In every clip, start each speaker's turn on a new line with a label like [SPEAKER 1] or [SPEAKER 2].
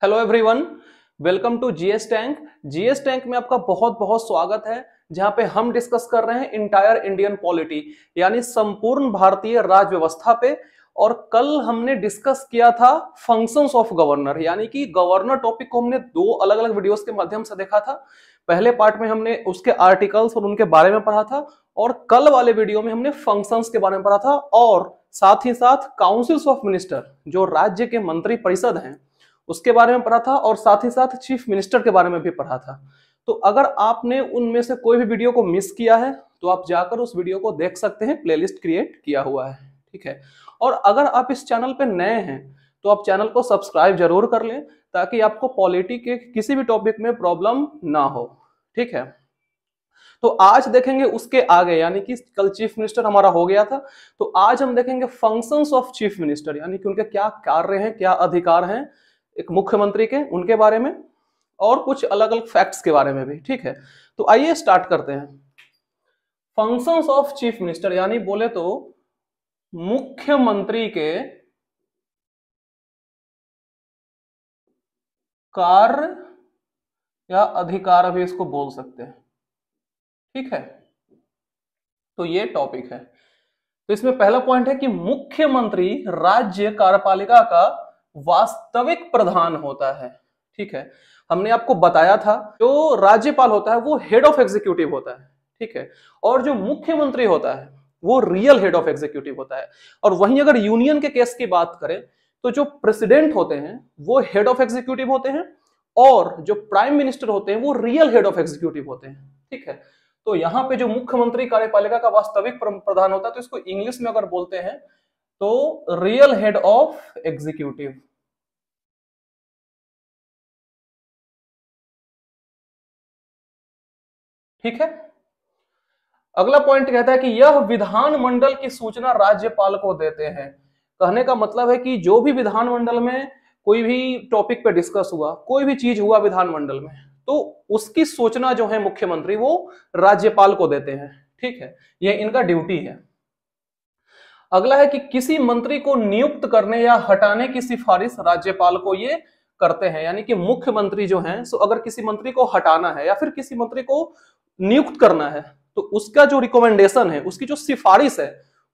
[SPEAKER 1] Hello everyone, welcome to GS tank. GS tank में आपका बहुत बहुत स्वागत है, जहां पे हम डिस्कस कर रहे हैं इंटायर इंडियन पॉलिटी यानी संपूर्ण भारतीय राज व्यवस्था पे। और कल हमने डिस्कस किया था फंक्शंस ऑफ गवर्नर, यानी कि गवर्नर टॉपिक को हमने दो अलग अलग वीडियोस के माध्यम से देखा था। पहले पार्ट में हमने उसके आर्टिकल्स और उनके बारे में पढ़ा था, और कल वाले वीडियो में हमने फंक्शंस के बारे में पढ़ा था, और साथ ही साथ काउंसिल्स ऑफ मिनिस्टर जो राज्य के मंत्री परिषद हैं उसके बारे में पढ़ा था, और साथ ही साथ चीफ मिनिस्टर के बारे में भी पढ़ा था। तो अगर आपने उनमें से कोई भी वीडियो को मिस किया है तो आप जाकर उस वीडियो को देख सकते हैं, प्लेलिस्ट क्रिएट किया हुआ है, ठीक है। और अगर आप इस चैनल पे नए हैं तो आप चैनल को सब्सक्राइब जरूर कर लें, ताकि आपको पॉलिटी के किसी भी टॉपिक में प्रॉब्लम ना हो, ठीक है। तो आज देखेंगे उसके आगे, यानी कि कल चीफ मिनिस्टर हमारा हो गया था, तो आज हम देखेंगे फंक्शंस ऑफ चीफ मिनिस्टर, यानी कि उनके क्या कार्य हैं, क्या अधिकार हैं एक मुख्यमंत्री के, उनके बारे में, और कुछ अलग अलग फैक्ट्स के बारे में भी, ठीक है। तो आइए स्टार्ट करते हैं। फंक्शंस ऑफ चीफ मिनिस्टर यानी बोले तो मुख्यमंत्री के कार्य या अधिकार भी इसको बोल सकते हैं, ठीक है। तो ये टॉपिक है। तो इसमें पहला पॉइंट है कि मुख्यमंत्री राज्य कार्यपालिका का वास्तविक प्रधान होता है, ठीक है। हमने आपको बताया था जो राज्यपाल होता है वो हेड ऑफ एग्जीक्यूटिव होता है, ठीक है, और जो मुख्यमंत्री होता है वो रियल हेड ऑफ एग्जीक्यूटिव होता है। और वहीं अगर यूनियन के केस की बात करें तो जो प्रेसिडेंट होते हैं वो हेड ऑफ एग्जीक्यूटिव होते हैं, और जो प्राइम मिनिस्टर होते हैं वो रियल हेड ऑफ एग्जीक्यूटिव होते हैं, ठीक है। तो यहाँ पे जो मुख्यमंत्री कार्यपालिका का वास्तविक प्रधान होता है, तो इसको इंग्लिश में अगर बोलते हैं तो रियल हेड ऑफ एग्जीक्यूटिव, ठीक है। अगला पॉइंट कहता है कि यह विधानमंडल की सूचना राज्यपाल को देते हैं। कहने का मतलब है कि जो भी विधानमंडल में कोई भी टॉपिक पे डिस्कस हुआ, कोई भी चीज हुआ विधानमंडल में, तो उसकी सूचना जो है मुख्यमंत्री वो राज्यपाल को देते हैं, ठीक है। ये इनका ड्यूटी है। अगला है कि किसी मंत्री को नियुक्त करने या हटाने की सिफारिश राज्यपाल को ये करते हैं, यानी कि मुख्यमंत्री जो हैं, सो अगर किसी मंत्री को हटाना है या फिर किसी मंत्री को नियुक्त करना है तो उसका जो रिकमेंडेशन है, उसकी जो सिफारिश है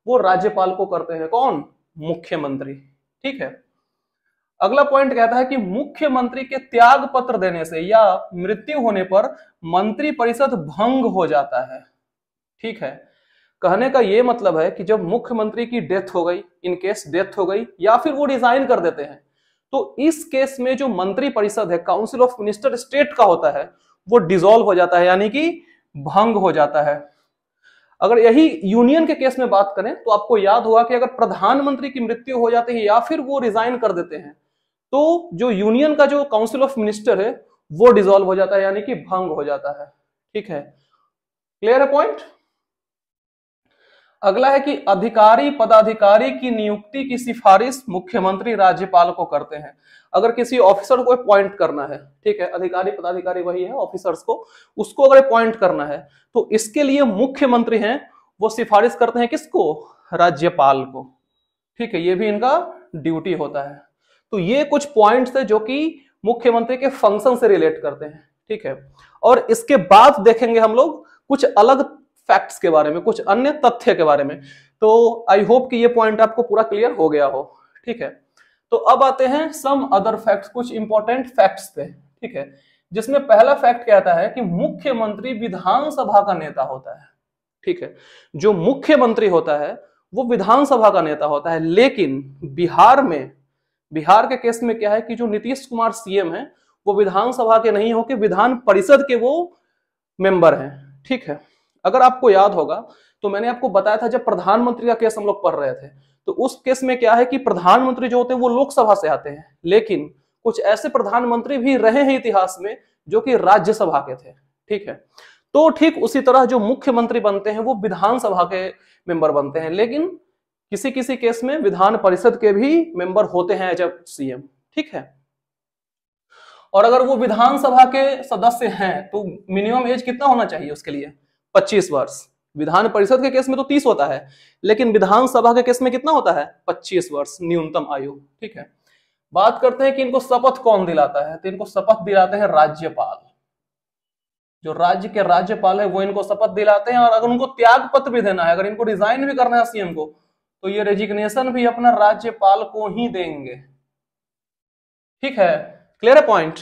[SPEAKER 1] वो राज्यपाल को करते हैं। कौन? मुख्यमंत्री, ठीक है। अगला पॉइंट कहता है कि मुख्यमंत्री के त्याग पत्र देने से या मृत्यु होने पर मंत्री परिषद भंग हो जाता है, ठीक है। कहने का यह मतलब है कि जब मुख्यमंत्री की डेथ हो गई, इन केस डेथ हो गई या फिर वो रिजाइन कर देते हैं, तो इस केस में जो मंत्री परिषद है, काउंसिल ऑफ मिनिस्टर स्टेट का होता है, वो डिसॉल्व हो जाता है, यानी कि भंग हो जाता है। अगर यही यूनियन के केस में बात करें तो आपको याद होगा कि अगर प्रधानमंत्री की मृत्यु हो जाती है या फिर वो रिजाइन कर देते हैं, तो जो यूनियन का जो काउंसिल ऑफ मिनिस्टर है वो डिसॉल्व हो जाता है, यानी कि भंग हो जाता है, ठीक है। क्लियर है पॉइंट? अगला है कि अधिकारी पदाधिकारी की नियुक्ति की सिफारिश मुख्यमंत्री राज्यपाल को करते हैं। अगर किसी ऑफिसर को अपॉइंट करना है, ठीक है, अधिकारी पदाधिकारी वही है, ऑफिसर्स को, उसको अगर अपॉइंट करना है तो इसके लिए मुख्यमंत्री हैं वो सिफारिश करते हैं किसको? राज्यपाल को, ठीक है। ये भी इनका ड्यूटी होता है। तो ये कुछ पॉइंट्स है जो कि मुख्यमंत्री के फंक्शन से रिलेट करते हैं, ठीक है। और इसके बाद देखेंगे हम लोग कुछ अलग फैक्ट्स के बारे में, कुछ अन्य तथ्य के बारे में। तो आई होप कि ये पॉइंट आपको पूरा क्लियर हो गया हो, ठीक है। तो अब आते हैं सम अदर फैक्ट्स, कुछ इंपॉर्टेंट फैक्ट्स पे, ठीक है। जिसमें पहला फैक्ट कहता है कि मुख्यमंत्री विधानसभा का नेता होता है, ठीक है। जो मुख्यमंत्री होता है वो विधानसभा का नेता होता है, लेकिन बिहार के केस में क्या है कि जो नीतीश कुमार सीएम है वो विधानसभा के नहीं होकर विधान परिषद के वो मेंबर हैं, ठीक है। अगर आपको याद होगा तो मैंने आपको बताया था जब प्रधानमंत्री का केस हम लोग पढ़ रहे थे, तो उस केस में क्या है कि प्रधानमंत्री जो होते हैं वो लोकसभा से आते हैं, लेकिन कुछ ऐसे प्रधानमंत्री भी रहे हैं इतिहास में जो कि राज्यसभा के थे, ठीक है। तो ठीक उसी तरह जो मुख्यमंत्री बनते हैं वो विधानसभा के मेंबर बनते हैं, लेकिन किसी किसी केस में विधान परिषद के भी मेंबर होते हैं जब सीएम, ठीक है। और अगर वो विधानसभा के सदस्य हैं तो मिनिमम एज कितना होना चाहिए उसके लिए? 25 वर्ष। विधान परिषद के केस में तो 30 होता है, लेकिन विधानसभा के केस में कितना होता है? 25 वर्ष न्यूनतम आयु, ठीक है। बात करते हैं कि इनको शपथ कौन दिलाता है, तो इनको शपथ दिलाते हैं राज्यपाल। जो राज्य के राज्यपाल है वो इनको शपथ दिलाते हैं, और अगर उनको त्याग पत्र भी देना है, अगर इनको रिजाइन भी करना है सीएम को, तो ये रेजिग्नेशन भी अपना राज्यपाल को ही देंगे। ठीक है, क्लियर है पॉइंट।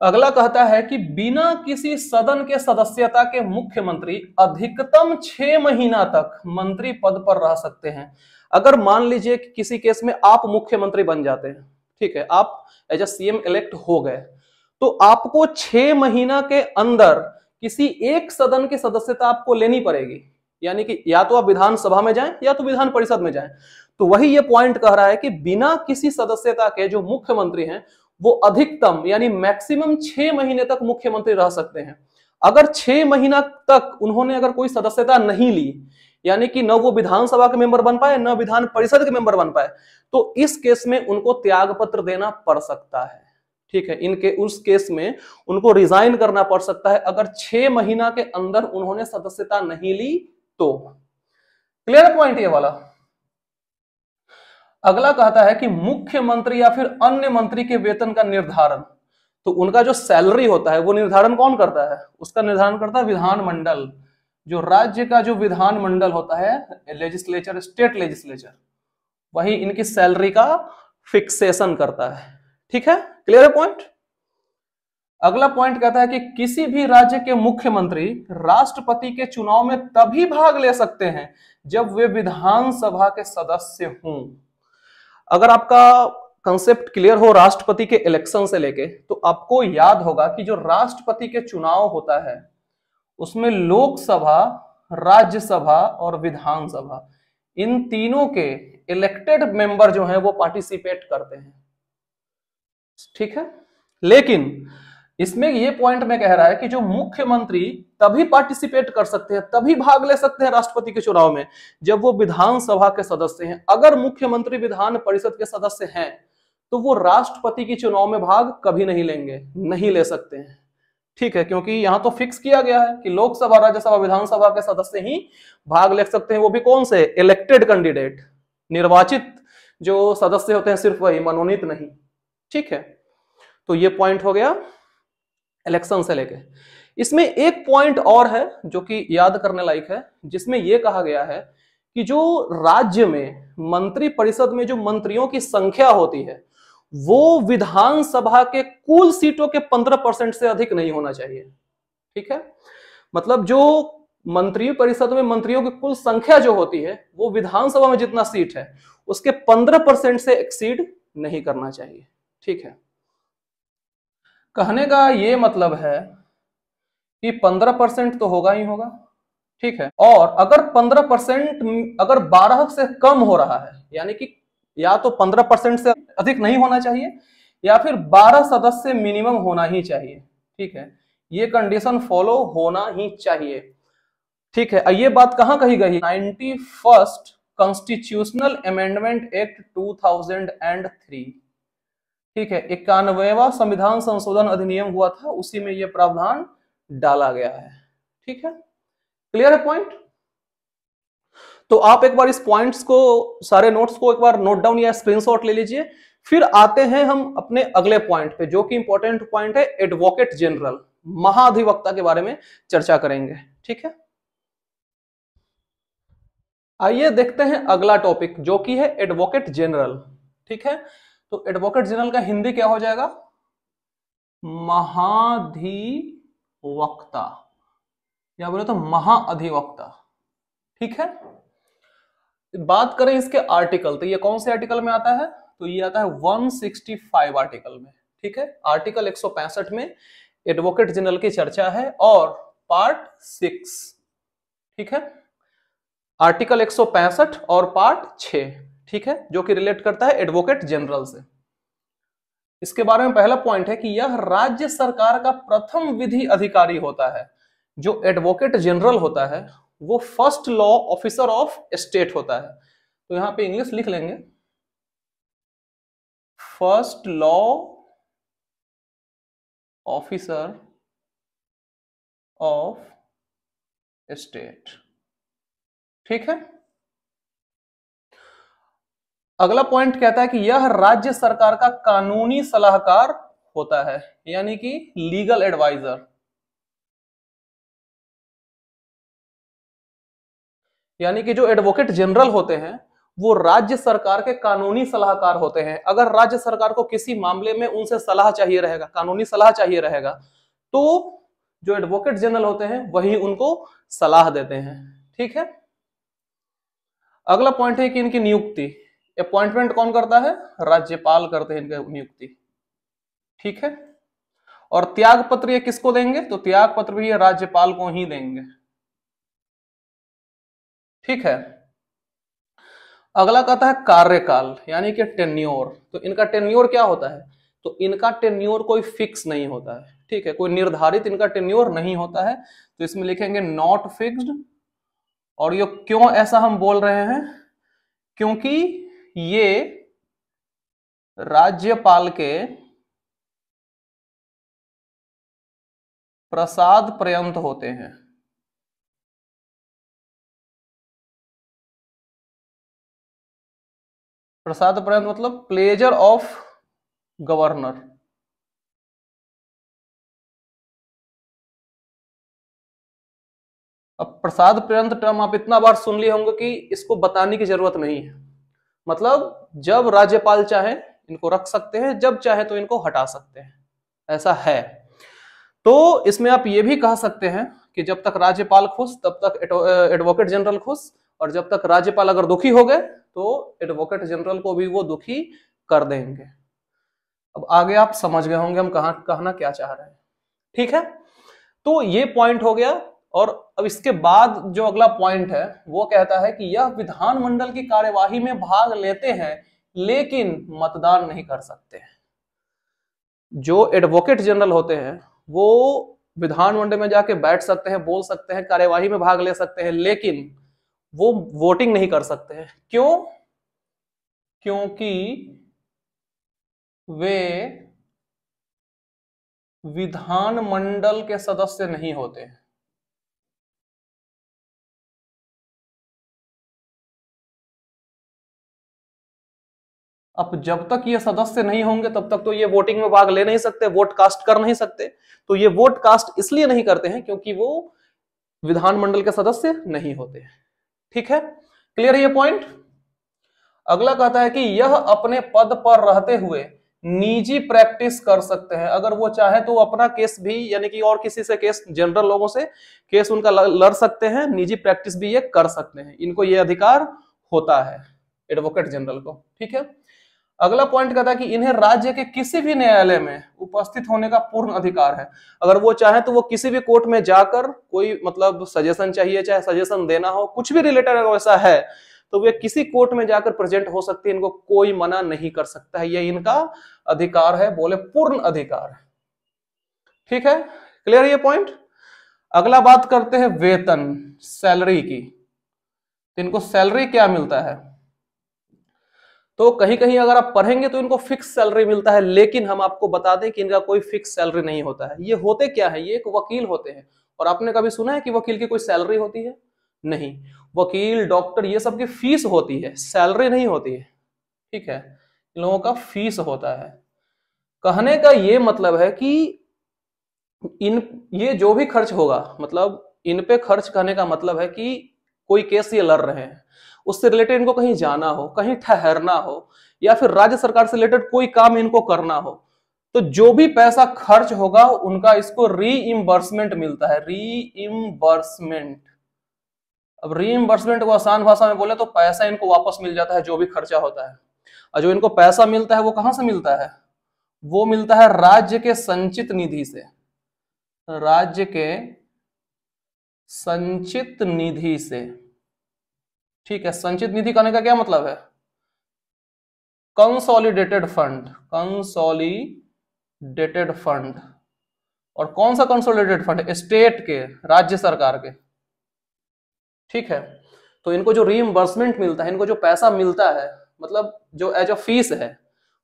[SPEAKER 1] अगला कहता है कि बिना किसी सदन के सदस्यता के मुख्यमंत्री अधिकतम 6 महीना तक मंत्री पद पर रह सकते हैं। अगर मान लीजिए कि किसी केस में आप मुख्यमंत्री बन जाते हैं, ठीक है, आप एज ए सीएम इलेक्ट हो गए, तो आपको 6 महीना के अंदर किसी एक सदन की सदस्यता आपको लेनी पड़ेगी। यानी कि या तो आप विधानसभा में जाएं या तो विधान परिषद में जाएं। तो वही ये पॉइंट कह रहा है कि बिना किसी सदस्यता के जो मुख्यमंत्री हैं वो अधिकतम यानी मैक्सिमम 6 महीने तक मुख्यमंत्री रह सकते हैं। अगर 6 महीना तक उन्होंने अगर कोई सदस्यता नहीं ली, यानी कि न वो विधानसभा के मेंबर बन पाए न विधान परिषद के मेंबर बन पाए, तो इस केस में उनको त्याग पत्र देना पड़ सकता है। ठीक है, इनके उस केस में उनको रिजाइन करना पड़ सकता है अगर 6 महीना के अंदर उन्होंने सदस्यता नहीं ली तो। क्लियर पॉइंट ये वाला। अगला कहता है कि मुख्यमंत्री या फिर अन्य मंत्री के वेतन का निर्धारण, तो उनका जो सैलरी होता है वो निर्धारण कौन करता है? उसका निर्धारण करता है विधानमंडल। जो राज्य का जो विधानमंडल होता है, लेजिस्लेचर, स्टेट लेजिस्लेचर, वही इनकी सैलरी का फिक्सेशन करता है। ठीक है, क्लियर है पॉइंट। अगला पॉइंट कहता है कि किसी भी राज्य के मुख्यमंत्री राष्ट्रपति के चुनाव में तभी भाग ले सकते हैं जब वे विधानसभा के सदस्य हों। अगर आपका कंसेप्ट क्लियर हो राष्ट्रपति के इलेक्शन से लेके, तो आपको याद होगा कि जो राष्ट्रपति के चुनाव होता है उसमें लोकसभा, राज्यसभा और विधानसभा, इन तीनों के इलेक्टेड मेंबर जो हैं वो पार्टिसिपेट करते हैं। ठीक है, लेकिन इसमें ये पॉइंट में कह रहा है कि जो मुख्यमंत्री तभी पार्टिसिपेट कर सकते हैं, तभी भाग ले सकते हैं राष्ट्रपति के चुनाव में जब वो विधानसभा के सदस्य हैं। अगर मुख्यमंत्री विधान परिषद के सदस्य हैं तो वो राष्ट्रपति के चुनाव में भाग कभी नहीं लेंगे, नहीं ले सकते हैं। ठीक है, क्योंकि यहां तो फिक्स किया गया है कि लोकसभा, राज्यसभा, विधानसभा के सदस्य ही भाग ले सकते हैं, वो भी कौन से? इलेक्टेड कैंडिडेट, निर्वाचित जो सदस्य होते हैं सिर्फ वही, मनोनीत नहीं। ठीक है, तो ये पॉइंट हो गया इलेक्शन से लेके। इसमें एक पॉइंट और है जो कि याद करने लायक है, जिसमें यह कहा गया है कि जो राज्य में मंत्री परिषद में जो मंत्रियों की संख्या होती है वो विधानसभा के कुल सीटों के 15% से अधिक नहीं होना चाहिए। ठीक है, मतलब जो मंत्री परिषद में मंत्रियों की कुल संख्या जो होती है वो विधानसभा में जितना सीट है उसके 15% से एक्सीड नहीं करना चाहिए। ठीक है, कहने का ये मतलब है कि 15% तो होगा ही होगा। ठीक है, और अगर 15% अगर 12 से कम हो रहा है, यानी कि या तो 15% से अधिक नहीं होना चाहिए या फिर 12 सदस्य मिनिमम होना ही चाहिए। ठीक है, ये कंडीशन फॉलो होना ही चाहिए। ठीक है, ये बात कहां कही गई? 91st constitutional amendment act 2003। ठीक है, 91वां संविधान संशोधन अधिनियम हुआ था, उसी में यह प्रावधान डाला गया है। ठीक है, क्लियर है पॉइंट। तो आप एक बार इस पॉइंट्स को, सारे नोट्स को एक बार नोट डाउन या स्क्रीनशॉट ले लीजिए। फिर आते हैं हम अपने अगले पॉइंट पे, जो कि इंपॉर्टेंट पॉइंट है, एडवोकेट जनरल, महाधिवक्ता के बारे में चर्चा करेंगे। ठीक है, आइए देखते हैं अगला टॉपिक जो कि है एडवोकेट जनरल। ठीक है, तो एडवोकेट जनरल का हिंदी क्या हो जाएगा? महाधिवक्ता, या बोले तो महाअधिवक्ता। ठीक है, बात करें इसके आर्टिकल, तो ये कौन से आर्टिकल में आता है? तो ये आता है 165 आर्टिकल में। ठीक है, आर्टिकल 165 में एडवोकेट जनरल की चर्चा है, और पार्ट 6। ठीक है, आर्टिकल 165 और पार्ट 6। ठीक है, जो कि रिलेट करता है एडवोकेट जनरल से। इसके बारे में पहला पॉइंट है कि यह राज्य सरकार का प्रथम विधि अधिकारी होता है। जो एडवोकेट जनरल होता है वो first law officer of state होता है। तो यहां पे इंग्लिश लिख लेंगे, first law officer of state. ठीक है, अगला पॉइंट कहता है कि यह राज्य सरकार का कानूनी सलाहकार होता है, यानी कि लीगल एडवाइजर। यानी कि जो एडवोकेट जनरल होते हैं वो राज्य सरकार के कानूनी सलाहकार होते हैं। अगर राज्य सरकार को किसी मामले में उनसे सलाह चाहिए रहेगा, कानूनी सलाह चाहिए रहेगा, तो जो एडवोकेट जनरल होते हैं वही उनको सलाह देते हैं। ठीक है। अगला पॉइंट है कि इनकी नियुक्ति, अपॉइंटमेंट कौन करता है? राज्यपाल करते हैं इनकी नियुक्ति। ठीक है। और त्याग पत्र ये किसको देंगे? तो त्याग पत्र भी ये राज्यपाल को ही देंगे। ठीक है। अगला कहता है कार्यकाल, यानी कि टेन्योर। तो इनका टेन्योर क्या होता है? तो इनका टेन्योर कोई फिक्स नहीं होता है। ठीक है, कोई निर्धारित इनका टेन्योर नहीं होता है। तो इसमें लिखेंगे नॉट फिक्स्ड। और ये क्यों ऐसा हम बोल रहे हैं? क्योंकि ये राज्यपाल के प्रसाद पर्यंत होते हैं। प्रसाद पर्यंत मतलब प्लेजर ऑफ गवर्नर। अब प्रसाद पर्यंत टर्म आप इतना बार सुन लिए होंगे कि इसको बताने की जरूरत नहीं है। मतलब जब राज्यपाल चाहे इनको रख सकते हैं, जब चाहे तो इनको हटा सकते हैं, ऐसा है। तो इसमें आप ये भी कह सकते हैं कि जब तक राज्यपाल खुश तब तक एडवोकेट जनरल खुश, और जब तक राज्यपाल अगर दुखी हो गए तो एडवोकेट जनरल को भी वो दुखी कर देंगे। अब आगे आप समझ गए होंगे हम कहना क्या चाह रहे हैं। ठीक है, तो ये पॉइंट हो गया। और अब इसके बाद जो अगला पॉइंट है वो कहता है कि यह विधानमंडल की कार्यवाही में भाग लेते हैं लेकिन मतदान नहीं कर सकते। जो एडवोकेट जनरल होते हैं वो विधानमंडल में जाके बैठ सकते हैं, बोल सकते हैं, कार्यवाही में भाग ले सकते हैं, लेकिन वो वोटिंग नहीं कर सकते हैं। क्यों? क्योंकि वे विधानमंडल के सदस्य नहीं होते हैं। अब जब तक ये सदस्य नहीं होंगे तब तक तो ये वोटिंग में भाग ले नहीं सकते, वोट कास्ट कर नहीं सकते। तो ये वोट कास्ट इसलिए नहीं करते हैं क्योंकि वो विधानमंडल के सदस्य नहीं होते। ठीक है, क्लियर है ये पॉइंट? अगला कहता है कि यह अपने पद पर रहते हुए निजी प्रैक्टिस कर सकते हैं। अगर वो चाहे तो अपना केस भी, यानी कि और किसी से केस, जनरल लोगों से केस उनका लड़ सकते हैं, निजी प्रैक्टिस भी ये कर सकते हैं। इनको ये अधिकार होता है एडवोकेट जनरल को। ठीक है। अगला पॉइंट कहता है कि इन्हें राज्य के किसी भी न्यायालय में उपस्थित होने का पूर्ण अधिकार है। अगर वो चाहे तो वो किसी भी कोर्ट में जाकर कोई मतलब सजेशन चाहिए, चाहे सजेशन देना हो, कुछ भी रिलेटेड अगर वैसा है तो वे किसी कोर्ट में जाकर प्रेजेंट हो सकती है। इनको कोई मना नहीं कर सकता है, ये इनका अधिकार है, बोले पूर्ण अधिकार है। ठीक है, क्लियर ये पॉइंट? अगला बात करते हैं वेतन, सैलरी की। तो इनको सैलरी क्या मिलता है? तो कहीं कहीं अगर आप पढ़ेंगे तो इनको फिक्स सैलरी मिलता है, लेकिन हम आपको बता दें कि इनका कोई फिक्स सैलरी नहीं होता है। ये होते क्या है? ये एक वकील होते हैं। और आपने कभी सुना है कि वकील की कोई सैलरी होती है? नहीं। वकील, डॉक्टर, ये सब की फीस होती है, सैलरी नहीं होती है। ठीक है, इन लोगों का फीस होता है। कहने का ये मतलब है कि इन ये जो भी खर्च होगा, मतलब इन पे खर्च करने का मतलब है कि कोई केस ये लड़ रहे हैं, उससे रिलेटेड इनको कहीं जाना हो, कहीं ठहरना हो, या फिर राज्य सरकार से रिलेटेड कोई काम इनको करना हो, तो जो भी पैसा खर्च होगा उनका इसको रीइंबर्समेंट मिलता है। रीइंबर्समेंट। अब रीइंबर्समेंट को आसान भाषा में बोले तो पैसा इनको वापस मिल जाता है जो भी खर्चा होता है। और जो इनको पैसा मिलता है वो कहां से मिलता है? वो मिलता है राज्य के संचित निधि से। राज्य के संचित निधि से। ठीक है, संचित निधि कहने का क्या मतलब है? Consolidated fund. Consolidated fund. और कौन सा कंसोलिडेटेड फंड? स्टेट के, राज्य सरकार के। ठीक है, तो इनको जो रीइंबर्समेंट मिलता है, इनको जो पैसा मिलता है, मतलब जो एज अ फीस है,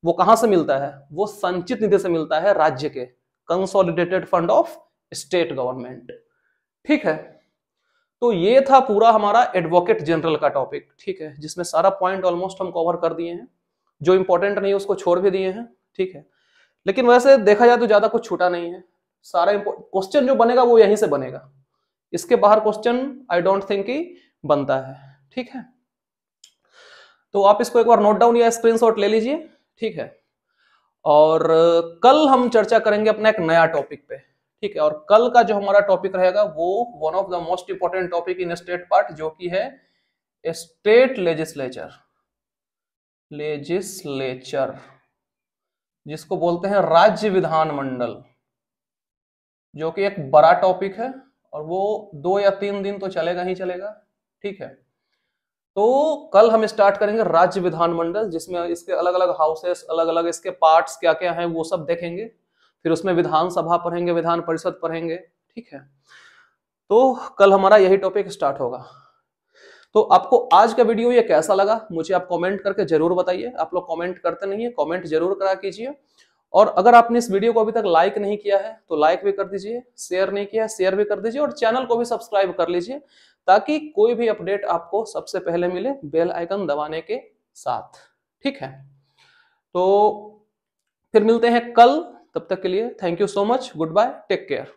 [SPEAKER 1] वो कहां से मिलता है? वो संचित निधि से मिलता है, राज्य के consolidated fund of state government. ठीक है, तो ये था पूरा हमारा एडवोकेट जनरल का टॉपिक, ठीक है, जिसमें सारा पॉइंट ऑलमोस्ट हम कवर कर दिए हैं, जो इंपॉर्टेंट नहीं उसको छोड़ भी दिए हैं, ठीक है। लेकिन वैसे देखा जाए तो ज्यादा कुछ छूटा नहीं है, सारा क्वेश्चन जो बनेगा वो यहीं से बनेगा, इसके बाहर क्वेश्चन आई डोंट थिंक कि बनता है, ठीक है। तो आप इसको एक बार नोट डाउन या स्क्रीनशॉट ले लीजिए, ठीक है। और कल हम चर्चा करेंगे अपना एक नया टॉपिक पे, ठीक है। और कल का जो हमारा टॉपिक रहेगा वो one of the most important topic in state part, जो कि है स्टेट लेजिस्लेचर, जिसको बोलते हैं राज्य विधानमंडल, जो कि एक बड़ा टॉपिक है और वो 2 या 3 दिन तो चलेगा ही चलेगा, ठीक है। तो कल हम स्टार्ट करेंगे राज्य विधानमंडल, जिसमें इसके अलग अलग हाउसेस, अलग अलग इसके पार्ट्स क्या क्या हैं वो सब देखेंगे, फिर उसमें विधानसभा पढ़ेंगे, विधान परिषद पढ़ेंगे, ठीक है। तो कल हमारा यही टॉपिक स्टार्ट होगा। तो आपको आज का वीडियो ये कैसा लगा मुझे आप कमेंट करके जरूर बताइए, आप लोग कमेंट करते नहीं है, कमेंट जरूर करा कीजिए। और अगर आपने इस वीडियो को अभी तक लाइक नहीं किया है तो लाइक भी कर दीजिए, शेयर नहीं किया है शेयर भी कर दीजिए, और चैनल को भी सब्सक्राइब कर लीजिए, ताकि कोई भी अपडेट आपको सबसे पहले मिले बेल आइकन दबाने के साथ, ठीक है। तो फिर मिलते हैं कल, तब तक के लिए thank you so much, goodbye, take care.